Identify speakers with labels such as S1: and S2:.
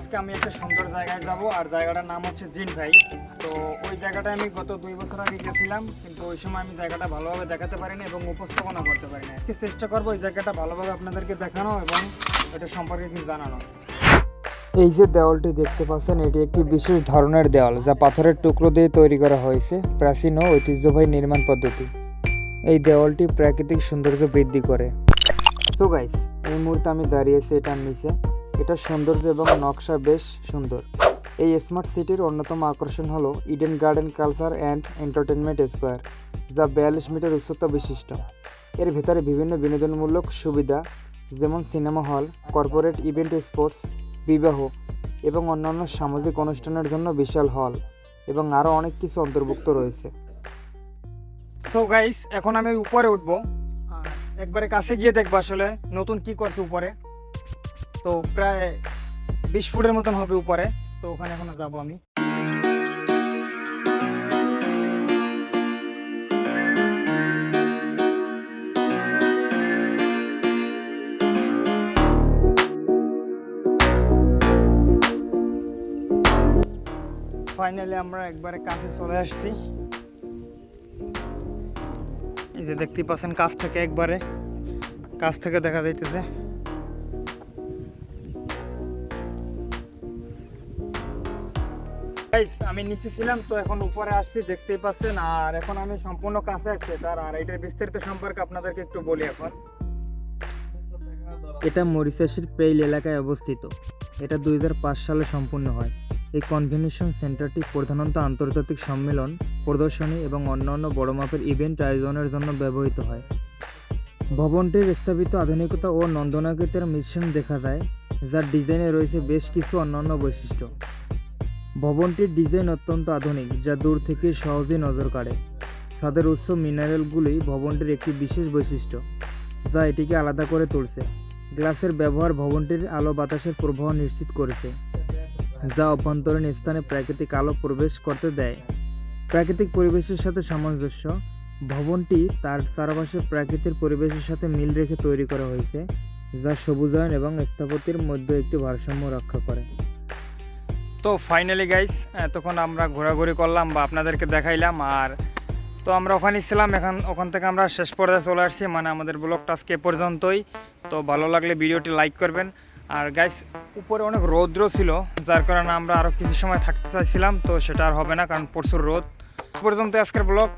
S1: আজকে আমি একটা সুন্দর জায়গায় যাব, আর জায়গাটার নাম হচ্ছে জিন ভাই। তো ওই জায়গাটা আমি গত 2 বছর আগে গেছিলাম, কিন্তু ওই সময় আমি জায়গাটা ভালোভাবে দেখাতে পারিনি এবং উপস্থাপনা করতে পারিনি। আজকে চেষ্টা করবো ওই জায়গাটা ভালোভাবে আপনাদেরকে দেখানো এবং এটা সম্পর্কে কিছু জানানো। এই যে দেওয়ালটি দেখতে পাচ্ছেন, এটি একটি বিশেষ ধরনের দেওয়াল যা পাথরের টুকরো দিয়ে তৈরি করা হয়েছে। প্রাচীন ও ঐতিহ্যবাহী নির্মাণ পদ্ধতি। এই দেওয়ালটি প্রাকৃতিক সৌন্দর্য বৃদ্ধি করে। সো গাইস, এই মুহূর্তে আমি দাঁড়িয়েছি এটার নিচে। এটার সৌন্দর্য এবং নকশা বেশ সুন্দর। এই স্মার্ট সিটির অন্যতম আকর্ষণ হলো Eden garden culture and entertainment square, যা 42 মিটার উচ্চতা বিশিষ্ট। এর ভেতরে বিভিন্ন বিনোদনমূলক সুবিধা যেমন cinema hall, corporate event, sports, বিবাহ এবং অন্যান্য সামাজিক অনুষ্ঠানের জন্য বিশাল হল এবং আরও অনেক কিছু অন্তর্ভুক্ত রয়েছে। তো গাইস, এখন আমি উপরে উঠবো, একবারে কাছে গিয়ে দেখবো আসলে নতুন কি করছে উপরে। তো প্রায় 20 ফুটের মতন হবে উপরে। তো ওখানে এখন যাবো আমি। ফাইনালি আমরা একবারে কাছে চলে আসছি। এই যে দেখতে পাচ্ছেন, কাছ থেকে দেখা যাইতেছে। আমি নিচে ছিলাম, তো এখন উপরে আসছি, দেখতেই পাচ্ছেন। আর এখন আমি সম্পূর্ণ কাছে আসছি তার। আর এটার বিস্তারিত সম্পর্কে আপনাদেরকে একটু বলি এখন। এটা মরিশাসের পেইল এলাকায় অবস্থিত। এটা 2005 সালে সম্পূর্ণ হয়। এই কনভেনশন সেন্টারটি প্রধানত আন্তর্জাতিক সম্মেলন, প্রদর্শনী এবং অন্যান্য বড় মাপের ইভেন্ট আয়োজনের জন্য ব্যবহৃত হয়। ভবনটির স্থাপিত আধুনিকতা ও নন্দনাকৃতির মিশ্রণ দেখা যায়, যার ডিজাইনে রয়েছে বেশ কিছু অন্যান্য বৈশিষ্ট্য। ভবনটির ডিজাইন অত্যন্ত আধুনিক, যা দূর থেকে সহজেই নজর কাড়ে। ছাদের উৎস মিনারেলগুলি ভবনটির একটি বিশেষ বৈশিষ্ট্য, যা এটিকে আলাদা করে তুলছে। গ্লাসের ব্যবহার ভবনটির আলো বাতাসের প্রবাহ নিশ্চিত করেছে, যা অভ্যন্তরীণ স্থানে প্রাকৃতিক আলো প্রবেশ করতে দেয়। প্রাকৃতিক পরিবেশের সাথে সামঞ্জস্য। ভবনটি তার চারপাশে প্রাকৃতিক পরিবেশের সাথে মিল রেখে তৈরি করা হয়েছে, যা সবুজায়ন এবং স্থাপত্যের মধ্যে একটি ভারসাম্য রক্ষা করে। তো ফাইনালি গাইস, তখন আমরা ঘোরাঘুরি করলাম বা আপনাদেরকে দেখাইলাম। আর তো আমরা ওখানেই ছিলাম। ওখান থেকে আমরা শেষ পর্যায়ে চলে আসছি, মানে আমাদের ব্লগটা আজকে এ পর্যন্তই। তো ভালো লাগলে ভিডিওটি লাইক করবেন। আর গাইস, উপরে অনেক রৌদ্র ছিল, যার কারণে আমরা আরও কিছু সময় থাকতে চাইছিলাম, তো সেটা আর হবে না, কারণ প্রচুর রোদ। পর্যন্ত আজকের ব্লগ।